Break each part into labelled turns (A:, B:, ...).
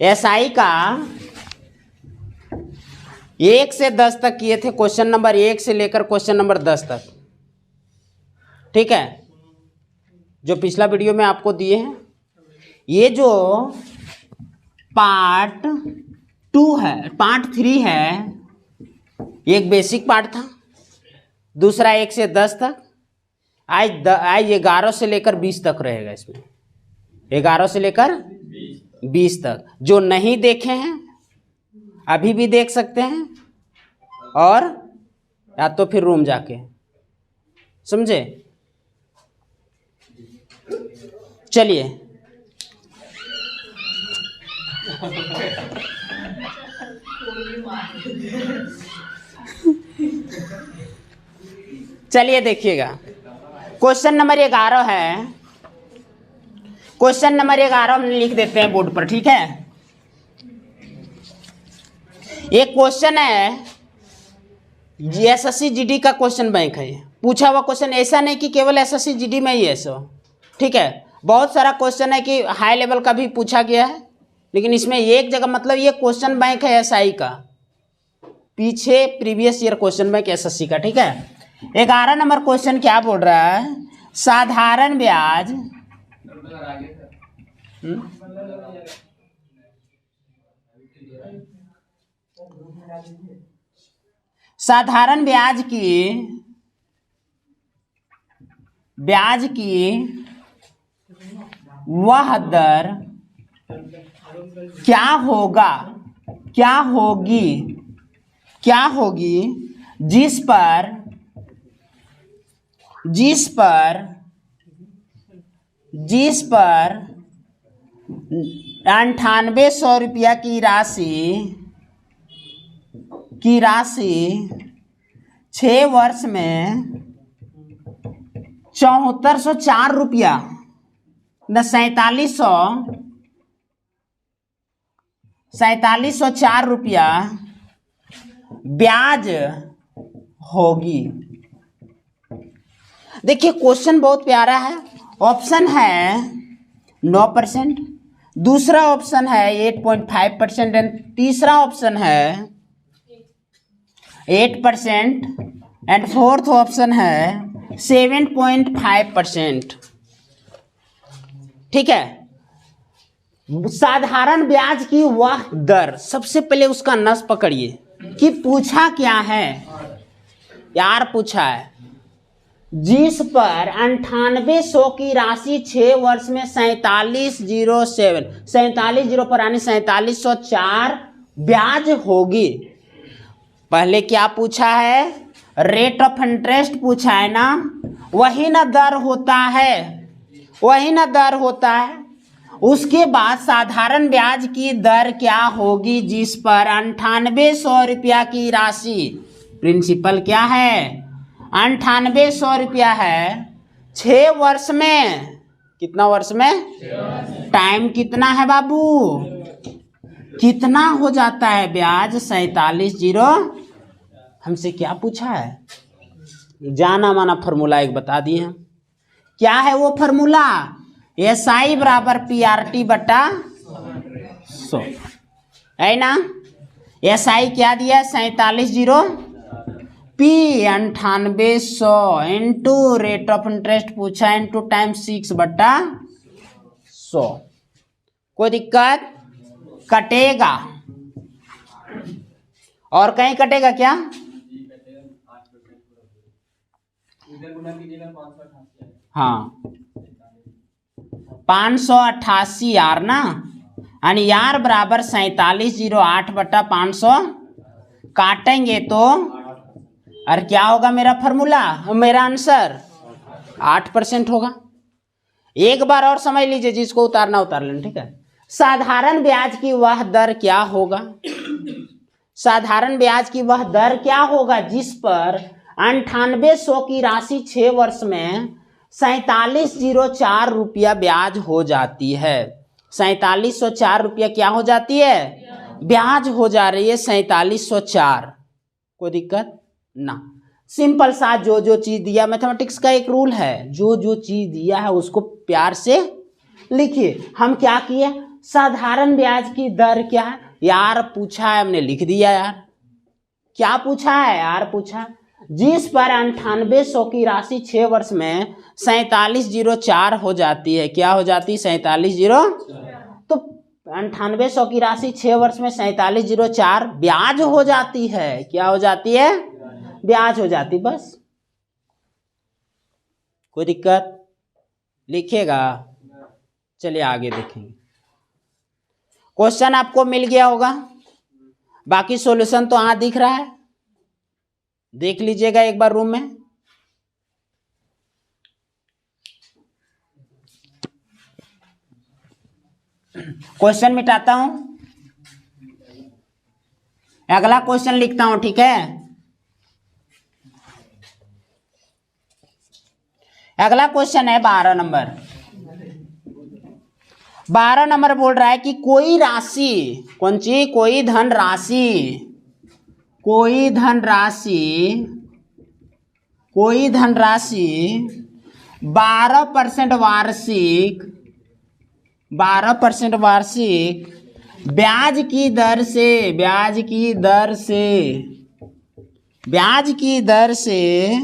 A: SI का 1 से 10 तक किए थे, क्वेश्चन नंबर 1 से लेकर क्वेश्चन नंबर 10 तक, ठीक है, जो पिछला वीडियो में आपको दिए हैं। ये जो पार्ट 2 है, पार्ट 3 है, एक बेसिक पार्ट था, दूसरा 1 से 10 तक, आज 11 से लेकर 20 तक रहेगा। इसमें 11 से लेकर 20 तक जो नहीं देखे हैं अभी भी देख सकते हैं, और या तो फिर रूम जाके, समझे। चलिए चलिए देखिएगा, क्वेश्चन नंबर 11 है। क्वेश्चन नंबर 11 हम लिख देते हैं बोर्ड पर, ठीक है। एक क्वेश्चन है, एसएससी जीडी का क्वेश्चन बैंक है, पूछा हुआ क्वेश्चन, ऐसा नहीं कि केवल एसएससी जीडी में ही है सो, ठीक है, बहुत सारा क्वेश्चन है कि हाई लेवल का भी पूछा गया है, लेकिन इसमें एक जगह, मतलब ये क्वेश्चन बैंक है एसआई का, पीछे previous year question bank SSC का, ठीक है। 11 नंबर क्वेश्चन क्या बोल रहा है, साधारण ब्याज साधारण ब्याज की वह दर क्या होगी जिस पर 9800 रुपया की राशि 6 वर्ष में 7404 रुपया न 4704 रुपया ब्याज होगी। देखिए क्वेश्चन बहुत प्यारा है। ऑप्शन है 9%, दूसरा ऑप्शन है 8.5% एंड तीसरा ऑप्शन है 8% एंड फोर्थ ऑप्शन है 7.5%, ठीक है। साधारण ब्याज की वह दर, सबसे पहले उसका नस पकड़िए कि पूछा क्या है यार, पूछा है जिस पर 9800 की राशि 6 वर्ष में 4707 पर यानी 4704 ब्याज होगी। पहले क्या पूछा है, रेट ऑफ इंटरेस्ट पूछा है ना, वही ना दर होता है, उसके बाद साधारण ब्याज की दर क्या होगी जिस पर 9800 रुपया की राशि, प्रिंसिपल क्या है 9800 रुपया है, 6 वर्ष में, कितना वर्ष में, टाइम कितना है बाबू, कितना हो जाता है ब्याज 47,000। हमसे क्या पूछा है, जाना माना फॉर्मूला एक बता दिए हैं। क्या है वो फॉर्मूला, एसआई बराबर पीआरटी बटा 100 है ना। एसआई क्या दिया है 47,000, P 9800 into rate of interest पूछा इंटू टाइम 6 बटा 100। कोई दिक्कत, कटेगा और कहीं कटेगा क्या, हाँ 588 यार ना, यानी यार बराबर 4708 बटा 500, काटेंगे तो और क्या होगा मेरा फॉर्मूला, मेरा आंसर 8% होगा। एक बार और समझ लीजिए, जिसको उतारना उतार लेना, ठीक है। साधारण ब्याज की वह दर क्या होगा, साधारण ब्याज की वह दर क्या होगा जिस पर 9800 की राशि 6 वर्ष में 4704 रुपया ब्याज हो जाती है। 4704 रुपया क्या हो जाती है, ब्याज हो जा रही है 4704। कोई दिक्कत ना, सिंपल सा जो चीज दिया, मैथमेटिक्स का एक रूल है, जो चीज दिया है उसको प्यार से लिखिए। हम क्या किए, साधारण ब्याज की दर क्या है यार, पूछा है हमने लिख दिया यार। क्या पूछा है यार, पूछा जिस पर 9800 की राशि 6 वर्ष में 4704 हो जाती है। क्या हो जाती है? 4704। तो 9800 की राशि 6 वर्ष में 4704 ब्याज हो जाती है। क्या हो जाती है? ब्याज हो जाती। बस, कोई दिक्कत? लिखेगा। चलिए आगे देखेंगे। क्वेश्चन आपको मिल गया होगा, बाकी सॉल्यूशन तो यहाँ दिख रहा है, देख लीजिएगा एक बार रूम में। क्वेश्चन मिटाता हूं, अगला क्वेश्चन लिखता हूं, ठीक है। अगला क्वेश्चन है 12 नंबर। 12 नंबर बोल रहा है कि कोई राशि, कौन सी? कोई धनराशि, कोई धनराशि 12% वार्षिक, 12% वार्षिक ब्याज की दर से, ब्याज की दर से, ब्याज की दर से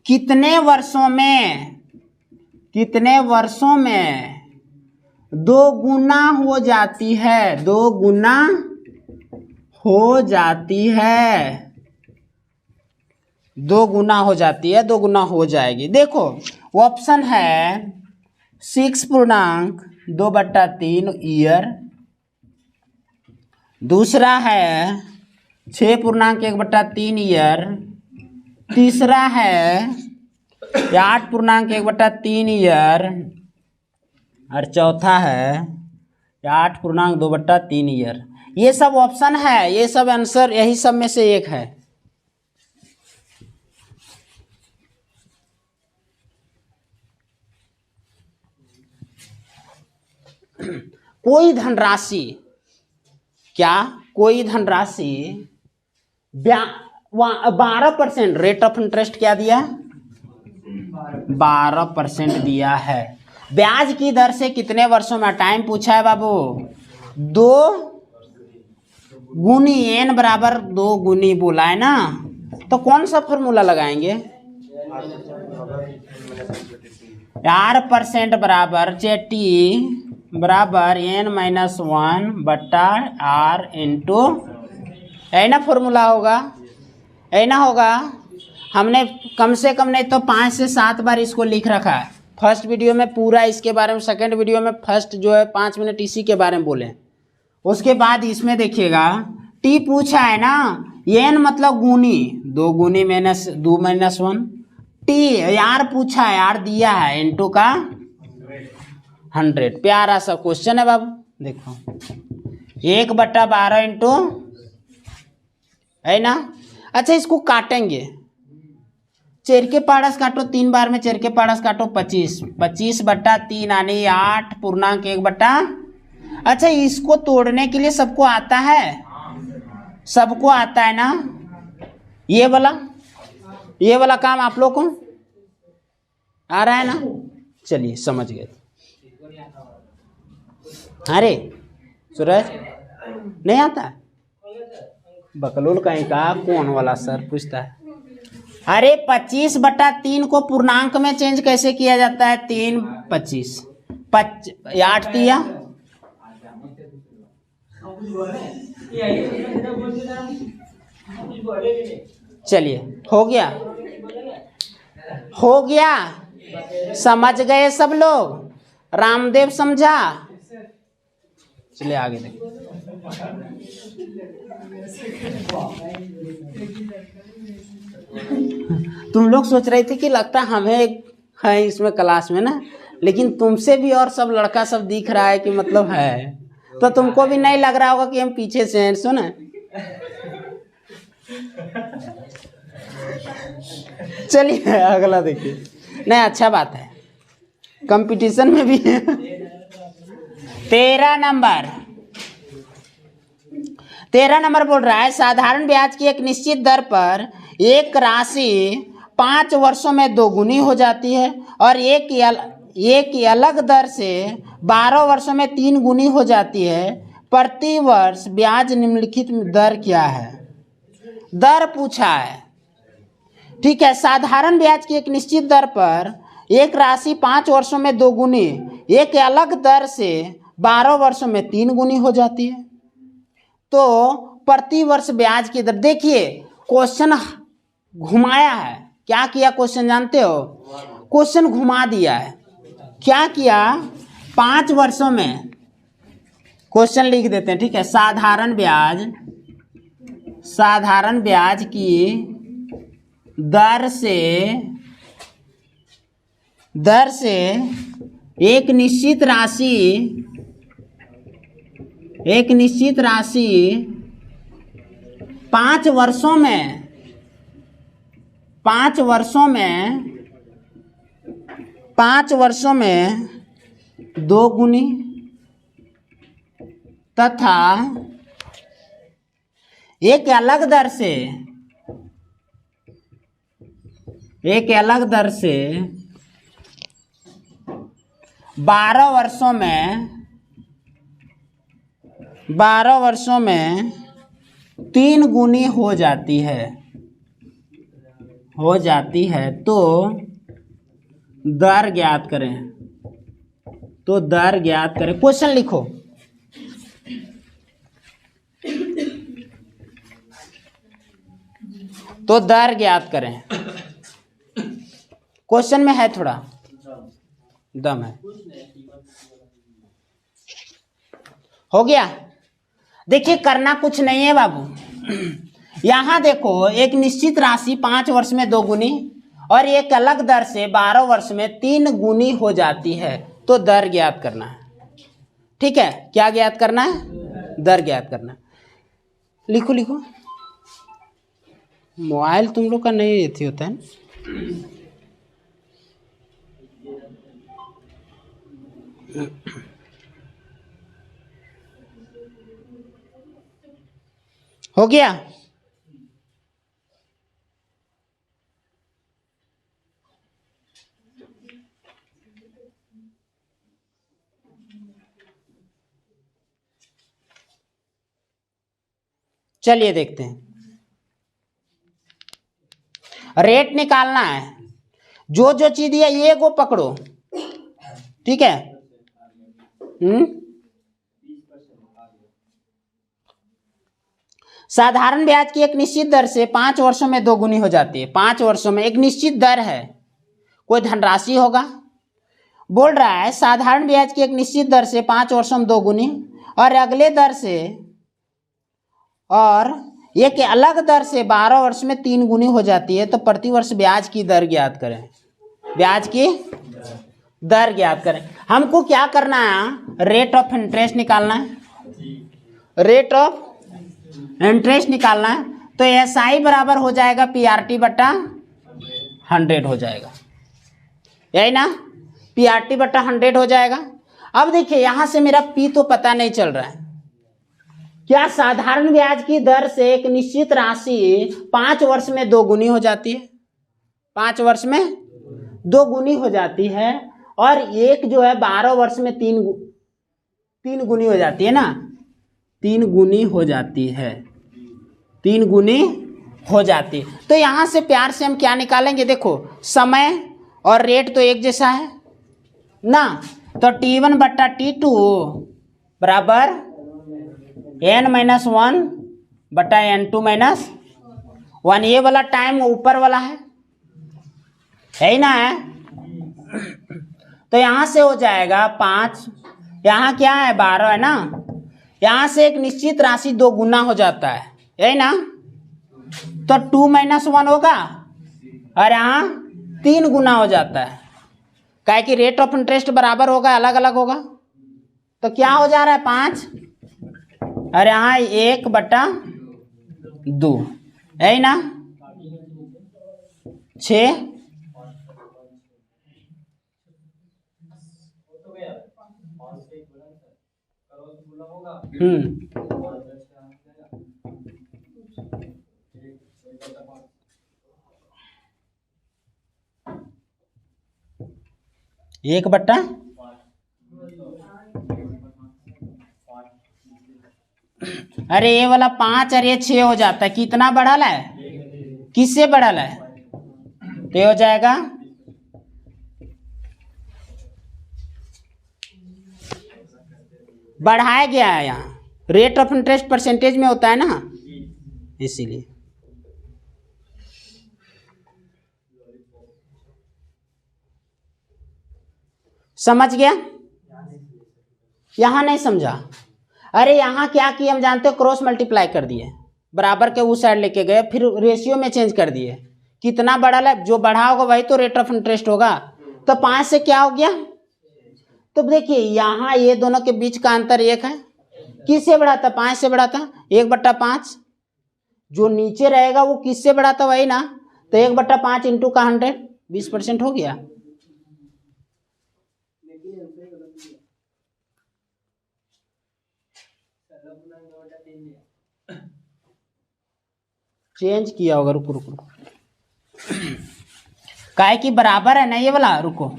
A: कितने वर्षों में, कितने वर्षों में 2 गुना हो जाती है, 2 गुना हो जाती है, 2 गुना हो जाती है, 2 गुना हो जाएगी। देखो ऑप्शन है 6.2/3 ईयर, दूसरा है 6.1/3 ईयर, तीसरा है 8.1/3 ईयर, और चौथा है 8.2/3 ईयर। ये सब ऑप्शन है, ये सब आंसर यही सब में से एक है। कोई धनराशि, क्या? कोई धनराशि 12% रेट ऑफ इंटरेस्ट क्या दिया? 12% दिया है। ब्याज की दर से कितने वर्षों में? टाइम पूछा है बाबू। 2 गुनी, n बराबर 2 गुनी बोला है ना, तो कौन सा फॉर्मूला लगाएंगे? R% बराबर T बराबर n-1/r इंटू, है ना फॉर्मूला होगा, है ना होगा। हमने कम से कम नहीं तो 5 से 7 बार इसको लिख रखा है। फर्स्ट वीडियो में पूरा इसके बारे में, सेकंड वीडियो में फर्स्ट जो है 5 मिनट इसी के बारे में बोले। उसके बाद इसमें देखिएगा टी पूछा है ना, एन मतलब गुनी, 2 गुनी -2 टी, यार पूछा है, यार दिया है इंटू का 100। प्यारा सा क्वेश्चन है बाबू। देखो 1/12 इंटू, है ना। अच्छा इसको काटेंगे, चेर के पारस काटो, 3 बार में चेर के पारस काटो 25, 25/3 यानी 8.1/। अच्छा इसको तोड़ने के लिए सबको आता है, सबको आता है ना, ये वाला काम आप लोग को आ रहा है ना। चलिए समझ गए। अरे सूरज नहीं आता, बकलोल कहीं का कौन वाला सर पूछता है। अरे 25/3 को पूर्णांक में चेंज कैसे किया जाता है? 3 25 8 दिया, चलिए हो गया, हो गया, समझ गए सब लोग? रामदेव समझा? चलिए आगे देखो। तुम लोग सोच रहे थे कि लगता हमें है इसमें क्लास में ना, लेकिन तुमसे भी और सब लड़का सब दिख रहा है कि मतलब है, तो तुमको भी नहीं लग रहा होगा कि हम पीछे से हैं। सुना, चलिए अगला देखिए। नहीं अच्छा बात है, कंपटीशन में भी है। 13 नंबर बोल रहा है साधारण ब्याज की एक निश्चित दर पर एक राशि 5 वर्षों में 2 गुनी हो जाती है और एक अलग दर से 12 वर्षों में 3 गुनी हो जाती है, प्रति वर्ष ब्याज निम्नलिखित दर क्या है? दर पूछा है। ठीक है, साधारण ब्याज की एक निश्चित दर पर एक राशि 5 वर्षों में 2 गुनी एक अलग दर से 12 वर्षों में 3 गुनी हो जाती है। तो प्रति वर्ष ब्याज की दर, देखिए क्वेश्चन घुमाया है। क्या किया क्वेश्चन जानते हो? क्वेश्चन घुमा दिया है। क्या किया? 5 वर्षों में क्वेश्चन लिख देते हैं। ठीक है, साधारण ब्याज की दर से एक निश्चित राशि 5 वर्षों में 2 गुनी तथा एक अलग दर से 12 वर्षों में 3 गुनी हो जाती है। तो दर ज्ञात करें। क्वेश्चन लिखो। तो दर ज्ञात करें। क्वेश्चन में है, थोड़ा दम है। हो गया? देखिए करना कुछ नहीं है बाबू। यहां देखो, एक निश्चित राशि 5 वर्ष में 2 गुनी और एक अलग दर से 12 वर्ष में 3 गुनी हो जाती है। तो दर ज्ञात करना है। ठीक है, क्या ज्ञात करना है? दर ज्ञात करना। लिखो। मोबाइल तुम लोग का नहीं थी होता है ना? हो गया? चलिए देखते हैं। रेट निकालना है। जो चीज दिया ये को पकड़ो। ठीक है। साधारण ब्याज की एक निश्चित दर से 5 वर्षों में 2 गुनी हो जाती है। 5 वर्षों में एक निश्चित दर है, कोई धनराशि होगा। बोल रहा है साधारण ब्याज की एक निश्चित दर से 5 वर्षों में 2 गुनी और अगले दर से और एक अलग दर से 12 वर्ष में 3 गुनी हो जाती है। तो प्रति वर्ष ब्याज की दर ज्ञात करें। ब्याज की दर ज्ञात करें। हमको क्या करना है? रेट ऑफ इंटरेस्ट निकालना है। रेट ऑफ इंटरेस्ट निकालना है। तो SI बराबर हो जाएगा PRT बटा 100 हो जाएगा, यही ना? PRT बटा 100 हो जाएगा। अब देखिए यहां से मेरा P तो पता नहीं चल रहा है। क्या साधारण ब्याज की दर से एक निश्चित राशि 5 वर्ष में 2 गुनी हो जाती है? 5 वर्ष में 2 गुनी हो जाती है और एक जो है 12 वर्ष में 3 गुनी हो जाती है ना? 3 गुनी हो जाती है। 3 गुनी हो जाती है। तो यहां से प्यार से हम क्या निकालेंगे? देखो समय और रेट तो एक जैसा है ना, तो T1 बट्टा T2 बराबर N-1 बटा N2-1। ये वाला टाइम ऊपर वाला है ही ना है? तो यहां से हो जाएगा 5, यहाँ क्या है 12 है ना? यहां से एक निश्चित राशि 2 गुना हो जाता है, यही ना? तो 2-1 होगा और यहाँ 3 गुना हो जाता है। काहे कि रेट ऑफ इंटरेस्ट बराबर होगा, अलग अलग होगा। तो क्या हो जा रहा है 5 और यहाँ 1/2, यही ना? 6। एक बट्टा अरे ये वाला 5 और ये 6 हो जाता है, कितना बढ़ल है, किससे बढ़ल है, तो ये हो जाएगा बढ़ाया गया है, यहाँ रेट ऑफ इंटरेस्ट परसेंटेज में होता है ना, इसीलिए। समझ गया? यहां नहीं समझा? अरे यहाँ क्या किए हम जानते हो, क्रॉस मल्टीप्लाई कर दिए, बराबर के उस साइड लेके गए, फिर रेशियो में चेंज कर दिए, कितना बढ़ा है, जो बढ़ा होगा वही तो रेट ऑफ इंटरेस्ट होगा। तो 5 से क्या हो गया, तो देखिए यहाँ ये दोनों के बीच का अंतर 1 है, किससे बढ़ाता, 5 से बढ़ाता, 1/5, जो नीचे रहेगा वो किससे बढ़ाता, वही ना, तो 1/5 इंटू का 100, 20% हो गया। चेंज किया होगा, रुको रुको काहे की बराबर है ना ये वाला, रुको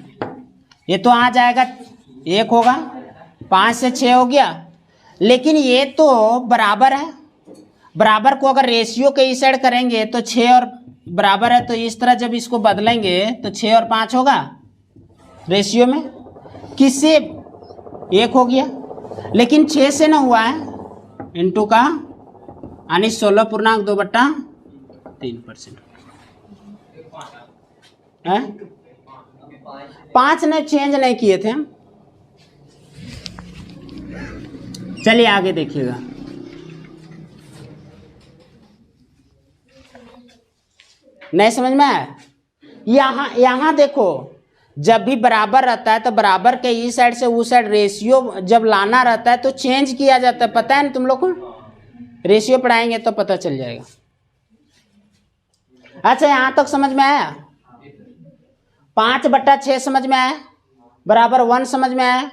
A: ये तो आ जाएगा 1 होगा, 5 से 6 हो गया, लेकिन ये तो बराबर है, बराबर को अगर रेशियो के इस साइड करेंगे तो 6 और बराबर है, तो इस तरह जब इसको बदलेंगे तो 6 और 5 होगा रेशियो में, किससे 1 हो गया, लेकिन 6 से ना हुआ है, इंटू का यानी 16.2/3% है, 5 ने चेंज नहीं किए थे। चलिए आगे देखिएगा, नहीं समझ में आया? यहाँ देखो, जब भी बराबर रहता है तो बराबर के इस साइड से उस साइड रेशियो जब लाना रहता है तो चेंज किया जाता है, पता है ना तुम लोग को, रेशियो पढ़ाएंगे तो पता चल जाएगा। अच्छा यहां तक समझ में आया? 5/6 समझ में आया, बराबर 1 समझ में आया,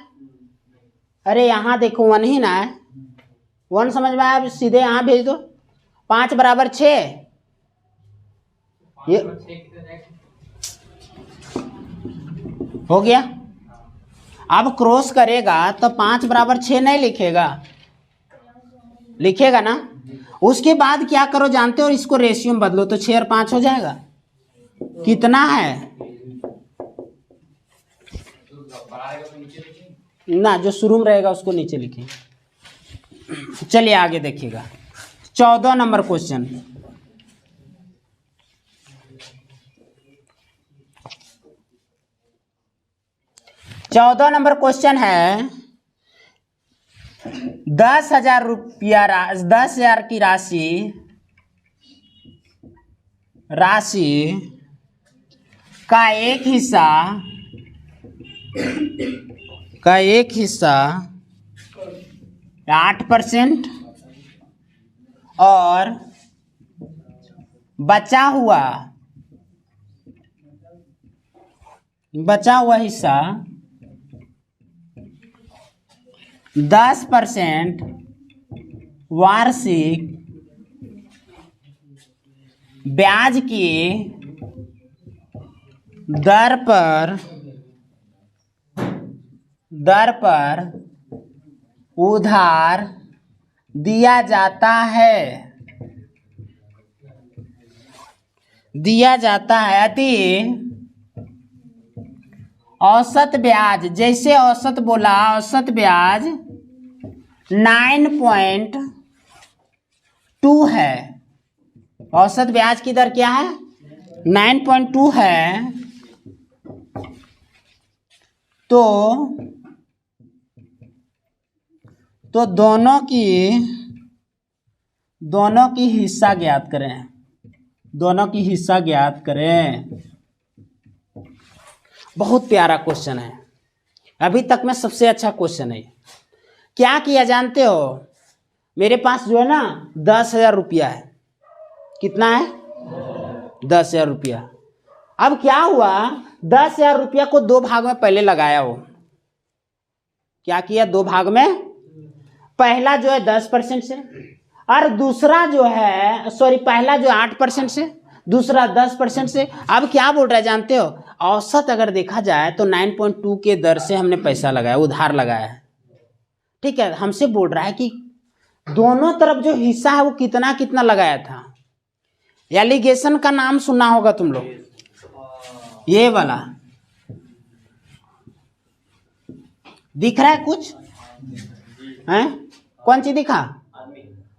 A: अरे यहाँ देखो 1 ही ना है, 1 समझ में आया, सीधे यहाँ भेज दो, 5 = 6, ये हो गया। अब क्रॉस करेगा तो 5 = 6 नहीं लिखेगा, लिखेगा ना, उसके बाद क्या करो जानते हो, इसको रेशियो में बदलो तो 6 और 5 हो जाएगा, कितना है ना, जो शुरू में रहेगा उसको नीचे लिखें। चलिए आगे देखिएगा, 14 नंबर क्वेश्चन, चौदह नंबर क्वेश्चन है, 10,000 रुपया 10,000 की राशि का एक हिस्सा 8% और बचा हुआ हिस्सा 10% वार्षिक ब्याज की दर पर उधार दिया जाता है यदि औसत ब्याज, जैसे औसत बोला, औसत ब्याज 9.2 है, औसत ब्याज की दर क्या है, 9.2 है, तो दोनों की हिस्सा ज्ञात करें, बहुत प्यारा क्वेश्चन है, अभी तक में सबसे अच्छा क्वेश्चन है। क्या किया जानते हो, मेरे पास जो है ना 10,000 रुपया है, कितना है 10,000 रुपया। अब क्या हुआ, 10,000 रुपया को 2 भाग में पहले लगाया हो, क्या किया, 2 भाग में, पहला जो है 10% से और दूसरा जो है पहला जो 8% से, दूसरा 10% से। अब क्या बोल रहा है जानते हो, औसत अगर देखा जाए तो 9.2 के दर से हमने पैसा लगाया, उधार लगाया है, ठीक है, हमसे बोल रहा है कि दोनों तरफ जो हिस्सा है वो कितना कितना लगाया था। एलिगेशन का नाम सुना होगा तुम लोग, ये वाला दिख रहा है कुछ है, कौन सी दिखा,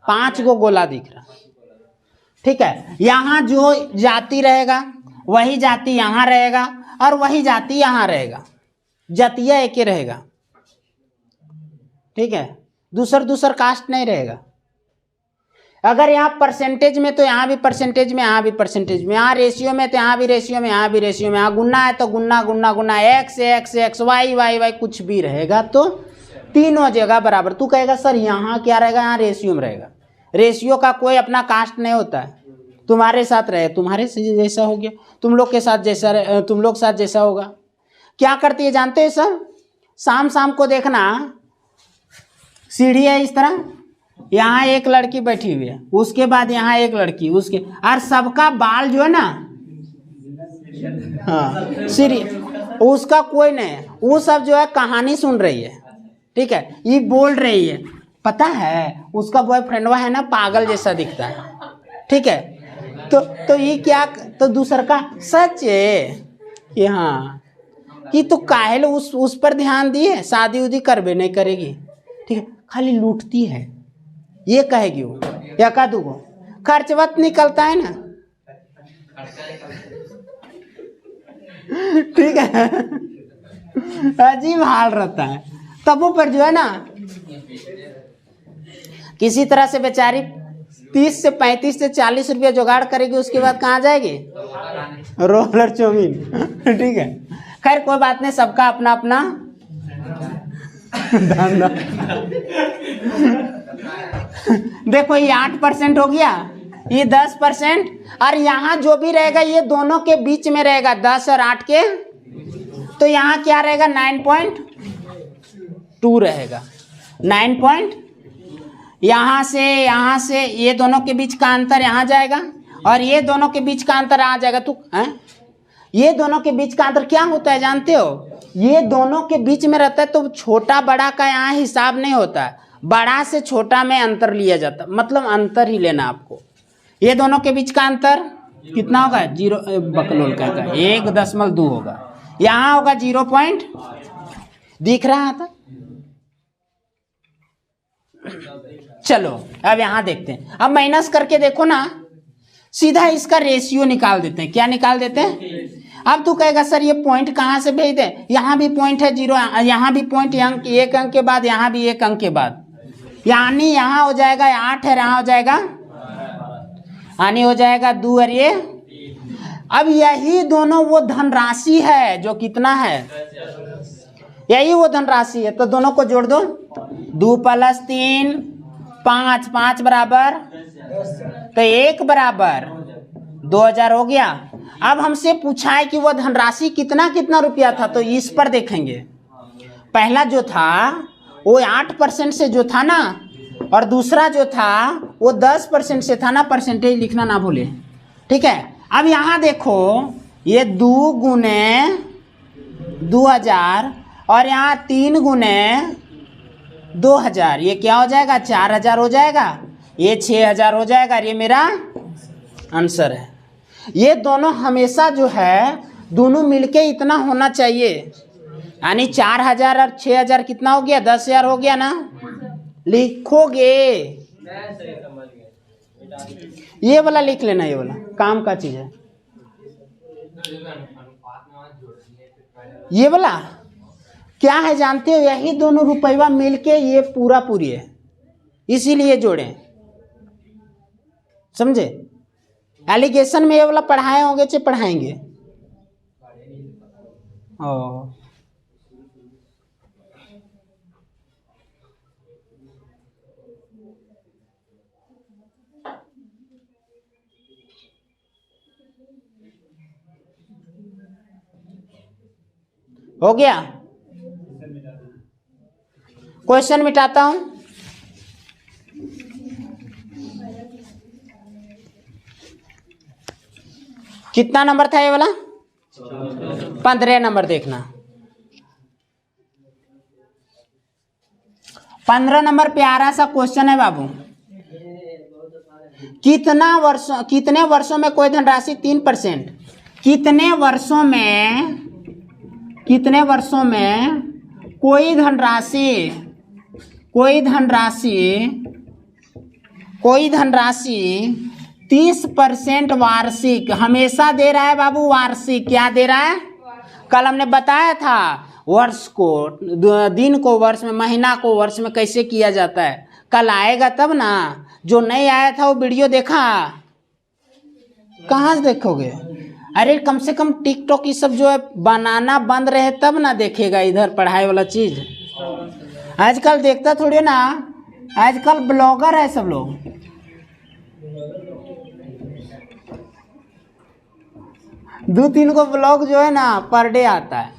A: 5 गो गोला दिख रहा, ठीक है। यहाँ जो जाति रहेगा वही जाति यहाँ रहेगा और वही जाति यहाँ रहेगा, जातिया एक ही रहेगा, ठीक है, दूसर कास्ट नहीं रहेगा। अगर यहाँ परसेंटेज में तो यहाँ भी परसेंटेज में, यहाँ भी परसेंटेज में, यहाँ रेशियो में तो यहाँ भी रेशियो में, यहाँ भी रेशियो में, यहाँ गुन्ना है तो गुन्ना गुन्ना गुन्ना, X X X, Y Y Y, कुछ भी रहेगा तो तीनों जगह बराबर। तू कहेगा सर यहाँ क्या रहेगा, यहाँ रेशियो में रहेगा। रेशियो का कोई अपना कास्ट नहीं होता है, तुम्हारे साथ रहे तुम्हारे से जैसा हो गया, तुम लोग के साथ जैसा, तुम लोग साथ जैसा होगा। क्या करती है जानते हो सब, शाम शाम को देखना सीढ़ी है इस तरह, यहाँ एक लड़की बैठी हुई है, उसके बाद यहाँ एक लड़की, उसके, और सबका बाल जो है ना, हाँ सीढ़ी, उसका कोई नहीं है, वो सब जो है कहानी सुन रही है, ठीक है, ये बोल रही है, पता है उसका बॉयफ्रेंड वह है ना पागल जैसा दिखता है, ठीक है, तो ये क्या, तो दूसर का सच है कि हाँ कि तो काहे उस पर ध्यान दिए, शादी उदी करबे नहीं करेगी, ठीक है, खाली लूटती है, ये कहेगी वो, या का दूगो खर्चवत निकलता है ना, ठीक है, अजीब हाल रहता है। तब वो पर जो है ना किसी तरह से बेचारी 30 से 35 से 40 रुपया जुगाड़ करेगी, उसके बाद कहाँ जाएगी, रोलर चौमीन, ठीक है। खैर कोई बात नहीं, सबका अपना अपना धंधा। देखो ये 8% हो गया, ये 10%, और यहाँ जो भी रहेगा ये दोनों के बीच में रहेगा, 10 और 8 के, तो यहाँ क्या रहेगा 9.2 रहेगा, 9. यहाँ से ये दोनों के बीच का अंतर यहाँ जाएगा और ये दोनों के बीच का अंतर आ जाएगा। तो ये दोनों के बीच का अंतर क्या होता है जानते हो, ये दोनों के बीच में रहता है तो छोटा बड़ा का यहाँ हिसाब नहीं होता है, बड़ा से छोटा में अंतर लिया जाता, मतलब अंतर ही लेना आपको। ये दोनों के बीच का अंतर कितना होगा, 0 बकलोल का 1.2 होगा, यहाँ होगा 0. दिख रहा था। चलो अब यहाँ देखते हैं, अब माइनस करके देखो ना, सीधा इसका रेशियो निकाल देते हैं। क्या निकाल देते हैं, अब तू कहेगा सर ये पॉइंट कहाँ से भेज दें, यहाँ भी पॉइंट है 0, यहाँ भी पॉइंट, एक अंक के बाद, यहाँ भी एक अंक के बाद, यानी यहाँ हो जाएगा 8 है, यहाँ हो जाएगा यानी हो जाएगा 2 और ये। अब यही दोनों वो धनराशि है जो कितना है, यही वो धनराशि है, तो दोनों को जोड़ दो, 2 + 3 5, 5 बराबर, तो 1 बराबर 2000 हो गया। अब हमसे पूछा है कि वो धनराशि कितना कितना रुपया था, तो इस पर देखेंगे। पहला जो था वो 8% से जो था ना, और दूसरा जो था वो 10% से था ना, परसेंटेज लिखना ना भूले, ठीक है। अब यहाँ देखो ये 2 गुने 2000 और यहाँ 3 गुने 2000, ये क्या हो जाएगा 4000 हो जाएगा, ये 6000 हो जाएगा, ये मेरा आंसर है। ये दोनों हमेशा जो है दोनों मिलके इतना होना चाहिए, यानी 4000 और 6000 कितना हो गया, 10000 हो गया ना, लिखोगे ये वाला लिख लेना, ये वाला काम का चीज है, ये वाला क्या है जानते हो, यही दोनों रुपया मिलके ये पूरा पूरी है, इसीलिए जोड़े, समझे। एलिगेशन में ये वाला पढ़ाए होंगे चाहे पढ़ाएंगे, हो गया। क्वेश्चन मिटाता हूं, कितना नंबर था ये वाला, 15 नंबर देखना। 15 नंबर प्यारा सा क्वेश्चन है बाबू। कितने वर्षों में कोई धनराशि 3%, कितने वर्षों में कोई धनराशि 30% वार्षिक हमेशा दे रहा है बाबू। वार्षिक क्या दे रहा है? कल हमने बताया था वर्ष को, दिन को वर्ष में, महीना को वर्ष में कैसे किया जाता है। कल आएगा तब ना। जो नहीं आया था वो वीडियो देखा? कहाँ से देखोगे? अरे कम से कम टिकटॉक ये सब जो है बनाना बंद रहे तब ना देखेगा इधर पढ़ाई वाला चीज। आजकल देखता थोड़ी ना, आजकल ब्लॉगर है सब लोग। दो तीन को ब्लॉग जो है ना पर डे आता है।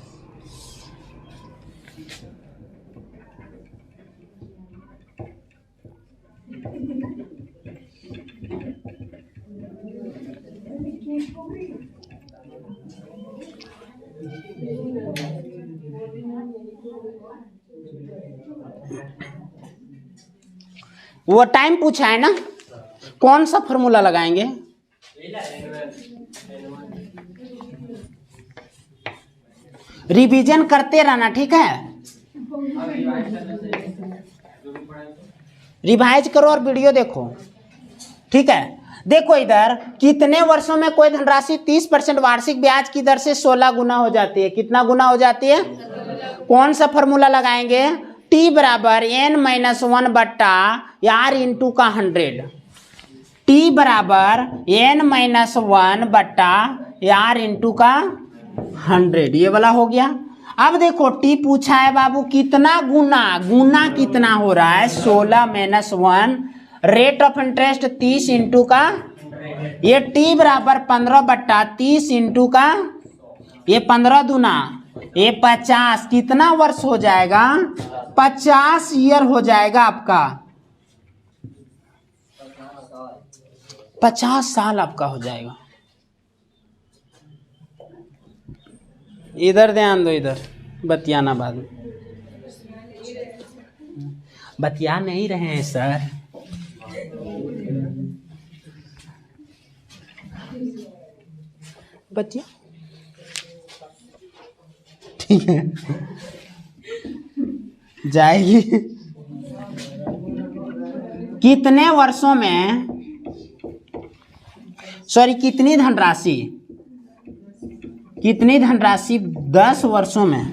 A: वो टाइम पूछा है ना, कौन सा फॉर्मूला लगाएंगे? रिवीजन करते रहना, ठीक है? रिवाइज करो और वीडियो देखो, ठीक है? देखो इधर, कितने वर्षों में कोई धनराशि 30% वार्षिक ब्याज की दर से 16 गुना हो जाती है। कितना गुना हो जाती है? कौन सा फॉर्मूला लगाएंगे? T बराबर n-1 बट्टा R इंटू का 100। T बराबर n-1 बट्टा R इंटू का 100, ये वाला हो गया। अब देखो T पूछा है बाबू कितना गुना कितना हो रहा है? 16-1, रेट ऑफ इंटरेस्ट 30 इंटू का, ये T बराबर 15 बट्टा 30 इंटू का, ये 15 दूना, ये 50। कितना वर्ष हो जाएगा? 50 ईयर हो जाएगा आपका। 50 साल आपका हो जाएगा। इधर ध्यान दो, इधर बतियाना बाद में। बतिया नहीं रहे हैं सर। बतिया ठीक है, जाएगी। कितने वर्षों में, सॉरी कितनी धनराशि 10 वर्षों में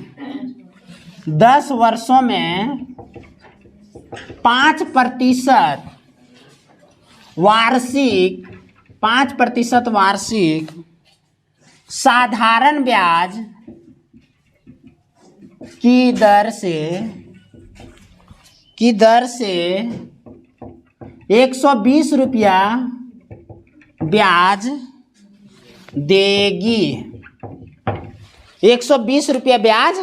A: 5% वार्षिक साधारण ब्याज की दर से 120 रुपया ब्याज देगी। 120 रुपया ब्याज।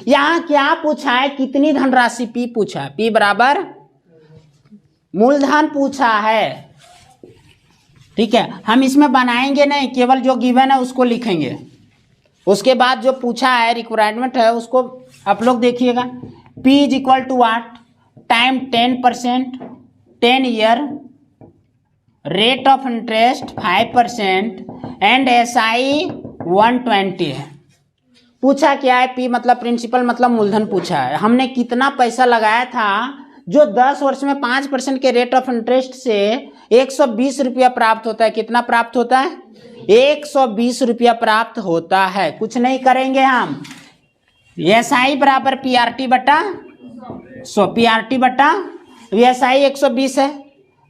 A: यहाँ क्या पूछा है? कितनी धनराशि? P पूछा है। P बराबर मूलधन पूछा है, ठीक है? हम इसमें बनाएंगे नहीं, केवल जो गिवन है उसको लिखेंगे। उसके बाद जो पूछा है रिक्वायरमेंट है उसको आप लोग देखिएगा। P is equal to what? Time 10%, 10 year, rate of interest 5% and SI 120 है। पूछा क्या है? P मतलब प्रिंसिपल मतलब मूलधन पूछा है। हमने कितना पैसा लगाया था? जो 10 वर्ष में 5% के रेट ऑफ इंटरेस्ट से 120 रुपया प्राप्त होता है। कितना प्राप्त होता है? 120 रुपया प्राप्त होता है। कुछ नहीं करेंगे हम। SI बराबर PRT बटा 100, PRT बटा SI 120 है,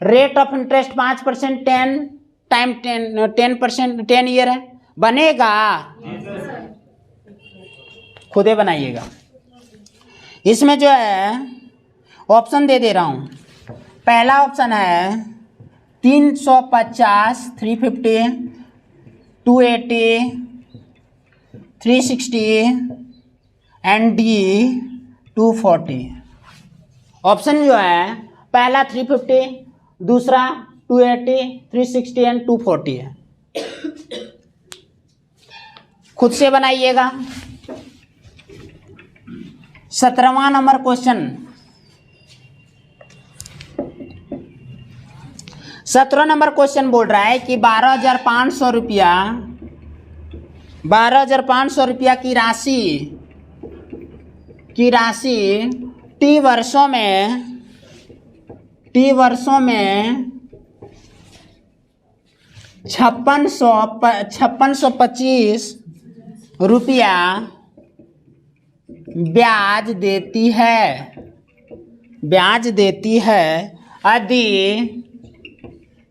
A: रेट ऑफ इंटरेस्ट 5%, 10% ईयर है। बनेगा? खुदे बनाइएगा। इसमें जो है ऑप्शन दे रहा हूं। पहला ऑप्शन है 350, 350, 280, 360 एंड D 240। ऑप्शन जो है पहला 350, दूसरा 280, 360 एंड 240 है। खुद से बनाइएगा। 17वां नंबर क्वेश्चन। 17 नंबर क्वेश्चन बोल रहा है कि 12,500 रुपया 12,500 रुपया की राशि टी वर्षों में 5625 रुपया ब्याज देती है यदि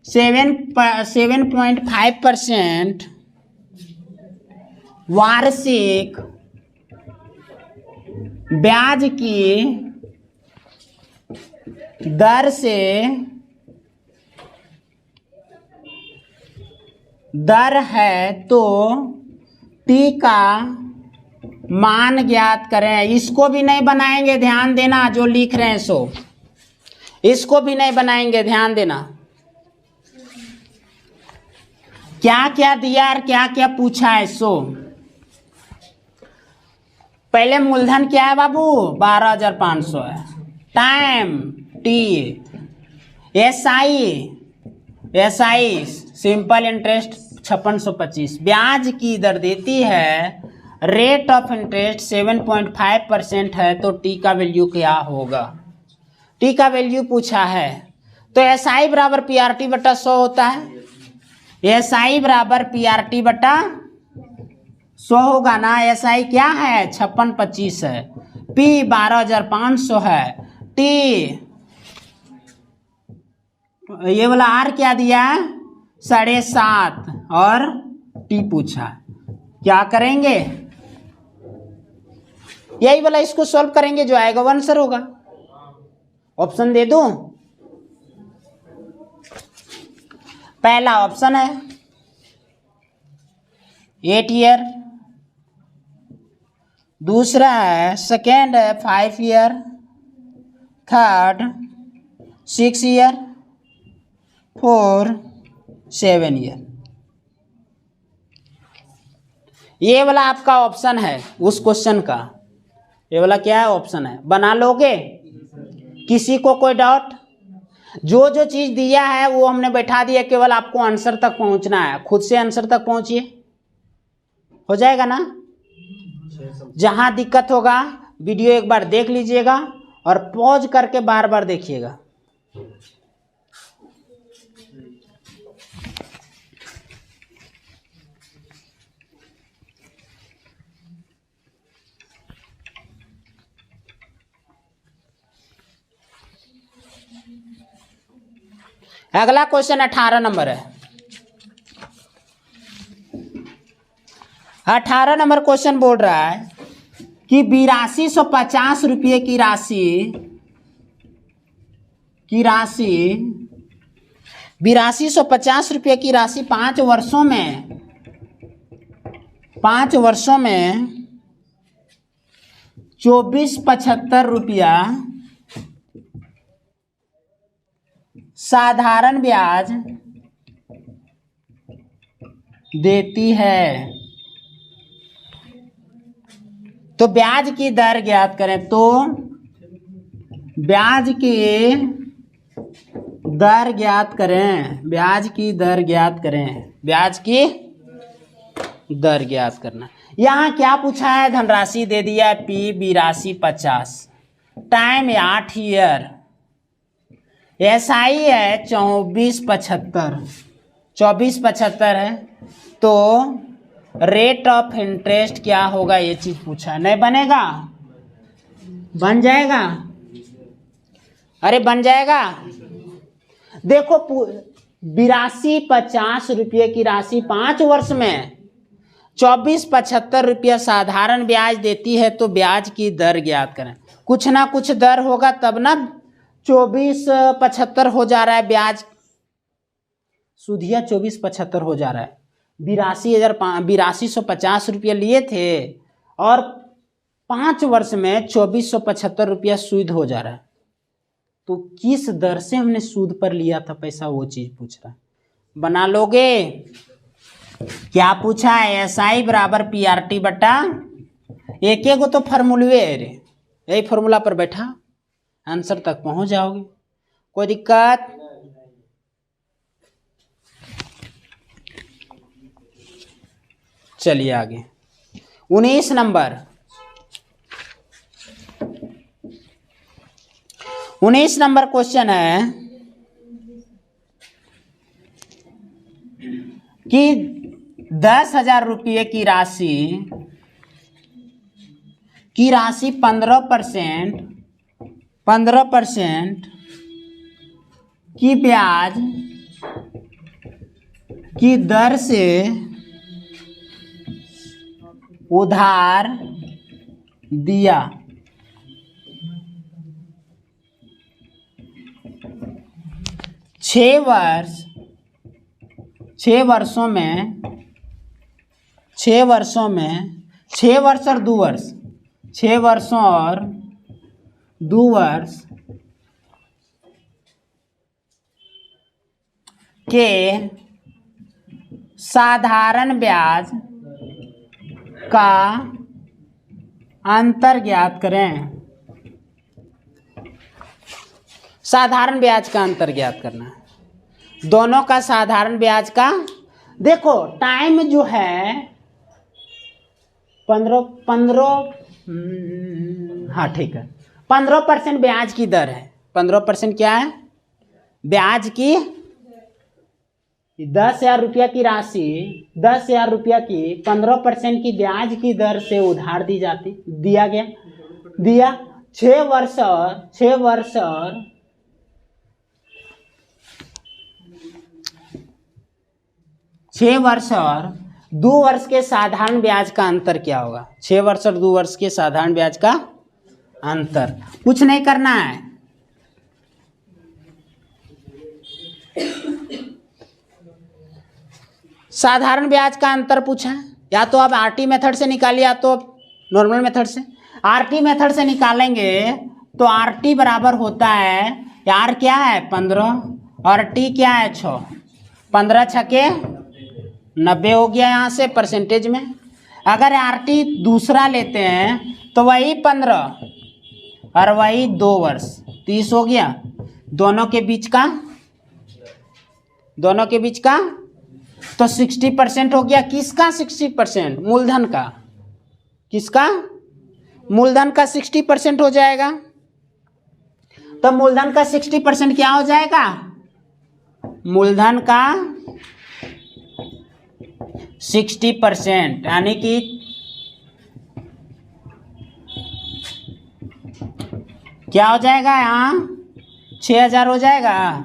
A: 7.5% वार्षिक ब्याज की दर से है तो टी का मान ज्ञात करें। इसको भी नहीं बनाएंगे, ध्यान देना, जो लिख रहे हैं सो इसको भी नहीं बनाएंगे, ध्यान देना। क्या क्या दिया और क्या क्या पूछा है सो। पहले मूलधन क्या है बाबू? 12,500 है। Time T, SI simple interest 5625, ब्याज की दर देती है, रेट ऑफ इंटरेस्ट 7.5% है, तो टी का वैल्यू क्या होगा? टी का वैल्यू पूछा है तो एसआई बराबर पीआरटी बटा 100 होता है। एसआई बराबर पीआरटी बटा 100 होगा ना। एसआई क्या है? 5625 है, पी 12,500 है, टी ये वाला आर क्या दिया है? 7.5 और टी पूछा। क्या करेंगे? यही वाला इसको सॉल्व करेंगे, जो आएगा वो आंसर होगा। ऑप्शन दे दूं? पहला ऑप्शन है 8 ईयर, दूसरा है सेकेंड है 5 ईयर, थर्ड 6 ईयर, 4 7 ईयर। ये वाला आपका ऑप्शन है उस क्वेश्चन का। ये वाला क्या है? ऑप्शन है। बना लोगे? किसी को कोई डाउट? जो चीज दिया है वो हमने बैठा दिया, केवल आपको आंसर तक पहुंचना है। खुद से आंसर तक पहुंचिए, हो जाएगा ना। जहां दिक्कत होगा वीडियो एक बार देख लीजिएगा और पॉज करके बार बार देखिएगा। अगला क्वेश्चन 18 नंबर है। 18 नंबर क्वेश्चन बोल रहा है कि 8250 रुपये की राशि 8250 रुपये की राशि 5 वर्षों में 2475 रुपया साधारण ब्याज देती है, तो ब्याज की दर ज्ञात करें। तो ब्याज की दर ज्ञात करें, ब्याज की दर ज्ञात करें, ब्याज की दर ज्ञात करना। यहाँ क्या पूछा है? धनराशि दे दिया है पी 8250, टाइम 8 ईयर, एसआई है 2475 है, तो रेट ऑफ इंटरेस्ट क्या होगा? ये चीज पूछा है। नहीं बनेगा? बन जाएगा, अरे बन जाएगा। देखो 8250 रुपये की राशि 5 वर्ष में 2475 रुपया साधारण ब्याज देती है, तो ब्याज की दर ज्ञात करें। कुछ ना कुछ दर होगा तब ना 2475 हो जा रहा है ब्याज, सुधिया 2475 हो जा रहा है। 8250 रुपया लिए थे और 5 वर्ष में 2475 रुपया सूद हो जा रहा है, तो किस दर से हमने सूद पर लिया था पैसा, वो चीज पूछ रहा है। बना लोगे? क्या पूछा है? एसआई बराबर पीआरटी बटा एक गो तो फॉर्मूले है रे, यही फॉर्मूला पर बैठा आंसर तक पहुंच जाओगे। कोई दिक्कत? चलिए आगे 19 नंबर 19 नंबर क्वेश्चन है कि 10,000 रुपये की राशि 15% की ब्याज की दर से उधार दिया। 6 वर्षों में 6 वर्ष और 2 वर्ष 6 वर्षों और 2 वर्ष के साधारण ब्याज का अंतर ज्ञात करें। साधारण ब्याज का अंतर ज्ञात करना है। दोनों का साधारण ब्याज का, देखो टाइम जो है 15 हाँ ठीक है 15% ब्याज की दर है। 15% क्या है? ब्याज की 10,000 रुपया की राशि 10,000 रुपया की 15% की ब्याज की दर से उधार दी जाती दिया 6 वर्ष और 6 वर्ष और 2 वर्ष के साधारण ब्याज का अंतर क्या होगा? 6 वर्ष और 2 वर्ष के साधारण ब्याज का अंतर। कुछ नहीं करना है, साधारण ब्याज का अंतर पूछा है, या तो आप आरटी मेथड से निकालिए या तो नॉर्मल मेथड से। आरटी मेथड से निकालेंगे तो आरटी बराबर होता है, आर क्या है 15 और टी क्या है 6, 15 छके 90 हो गया यहाँ से परसेंटेज में। अगर आरटी दूसरा लेते हैं तो वही 15 और वही 2 वर्ष 30 हो गया। दोनों के बीच का तो 60% हो गया। किसका 60%? मूलधन का। किसका? मूलधन का 60% हो जाएगा। तो मूलधन का 60% क्या हो जाएगा? मूलधन का 60% यानी कि क्या हो जाएगा? यहाँ 6,000 हो जाएगा।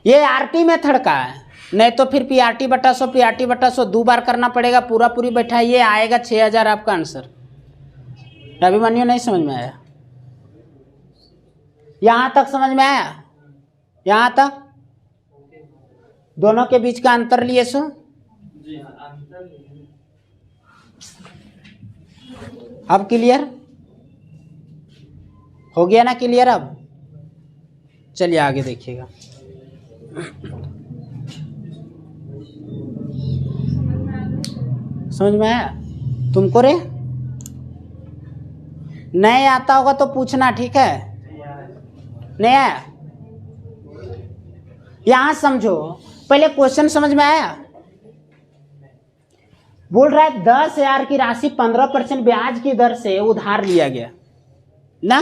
A: ये आरटी मेथड का है, नहीं तो फिर पीआरटी बटा 100 2 बार करना पड़ेगा। पूरी बैठाइए, आएगा 6,000 आपका आंसर। अभिमन्यु नहीं समझ में आया? यहाँ तक समझ में आया? यहाँ तक दोनों के बीच का अंतर लिए सो अब क्लियर हो गया ना? क्लियर अब चलिए आगे देखिएगा। समझ में आया तुमको? रे नहीं आता होगा तो पूछना, ठीक है? नहीं आया? यहां समझो, पहले क्वेश्चन समझ में आया? बोल रहा है 10,000 की राशि 15% ब्याज की दर से उधार लिया गया ना,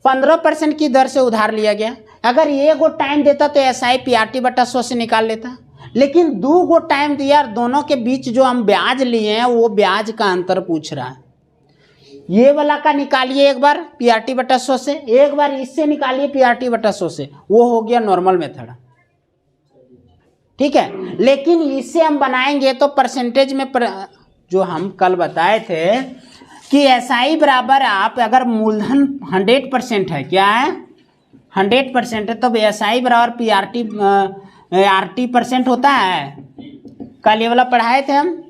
A: 15% की दर से उधार लिया गया। अगर ये गो टाइम देता तो एसआई पीआरटी बटा 100 से निकाल लेता, लेकिन 2 गो टाइम दिया। दोनों के बीच जो हम ब्याज लिए हैं वो ब्याज का अंतर पूछ रहा है। ये वाला का निकालिए एक बार पीआरटी बटा 100 से, एक बार इससे निकालिए पीआरटी बटा 100 से, वो हो गया नॉर्मल मेथड, ठीक है? लेकिन इससे हम बनाएंगे तो परसेंटेज में जो हम कल बताए थे कि एसआई बराबर, आप अगर मूलधन 100% है, क्या है 100% है, तो एसआई बराबर पीआरटी आरटी % होता है। कल ये वाला पढ़ाए थे हम,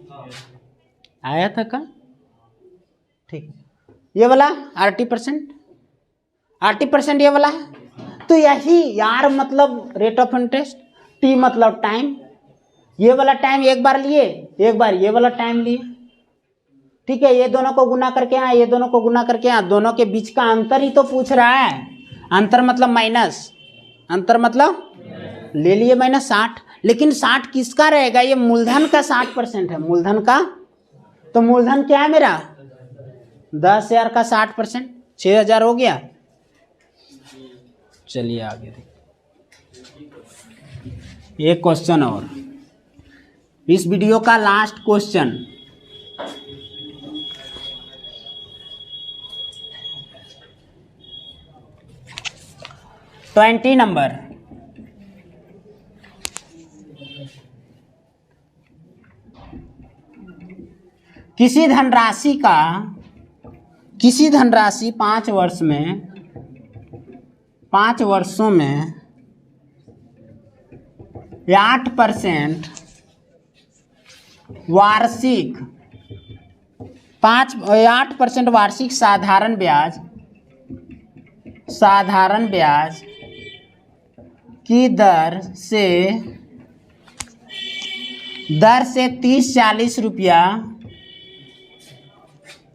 A: आया था कल, ठीक। ये वाला RT% ये वाला है। तो यही यार मतलब रेट ऑफ इंटरेस्ट, टी मतलब टाइम। ये वाला टाइम एक बार लिए, एक बार ये वाला टाइम लिए, ठीक है? ये दोनों को गुना करके यहाँ, ये दोनों को गुना करके यहाँ, दोनों के बीच का अंतर ही तो पूछ रहा है। अंतर मतलब माइनस, अंतर मतलब ले लिए मैंने 60, लेकिन 60 किसका रहेगा? ये मूलधन का 60% है, मूलधन का। तो मूलधन क्या है मेरा? 10,000 का 60%, 6,000 हो गया। चलिए आगे देखिए, एक क्वेश्चन और, इस वीडियो का लास्ट क्वेश्चन। ट्वेंटी नंबर, किसी धनराशि 5 वर्षों में 8% वार्षिक 8% वार्षिक साधारण ब्याज की दर से 30-40 रुपया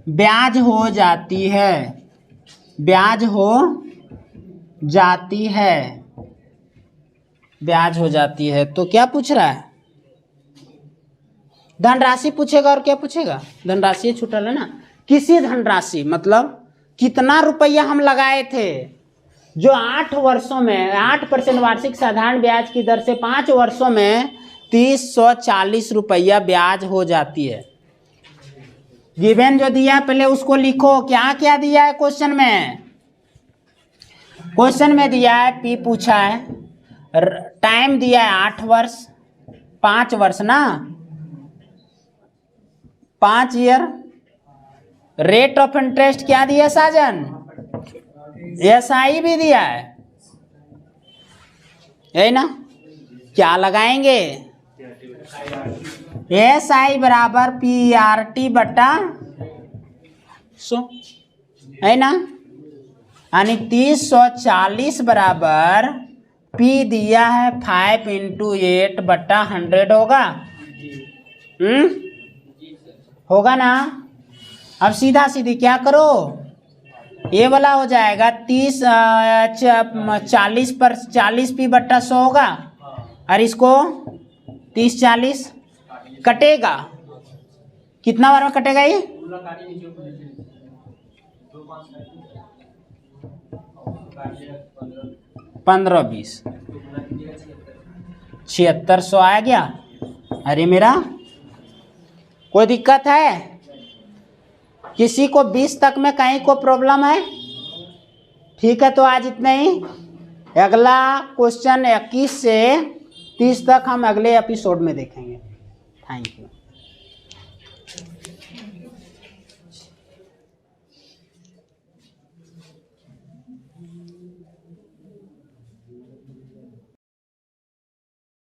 A: ब्याज हो जाती है, तो क्या पूछ रहा है? धनराशि पूछेगा और क्या पूछेगा? धनराशि छूटल है ना। किसी धनराशि मतलब कितना रुपया हम लगाए थे जो 8 वर्षों में 8% वार्षिक साधारण ब्याज की दर से 5 वर्षों में 30-40 रुपया ब्याज हो जाती है। गिवन जो दिया है पहले उसको लिखो, क्या क्या दिया है क्वेश्चन में? क्वेश्चन में दिया है पी पूछा है, टाइम दिया है 8 वर्ष, 5 वर्ष ना, 5 ईयर। रेट ऑफ इंटरेस्ट क्या दिया साजन? SI भी दिया है ना। क्या लगाएंगे? SI बराबर PRT बटा 100 है ना, यानी 30-40 बराबर P दिया है 5 × 8 बटा 100 होगा। होगा ना। अब सीधा सीधी क्या करो, ये वाला हो जाएगा 40 पर 40 P बटा 100 होगा, और इसको 30-40 कटेगा। कितना बार में कटेगा ये? 15-20 7600 आ गया। अरे मेरा कोई दिक्कत है? किसी को 20 तक में कहीं को प्रॉब्लम है? ठीक है, तो आज इतना ही। अगला क्वेश्चन 21 से 30 तक हम अगले एपिसोड में देखेंगे। Thank you.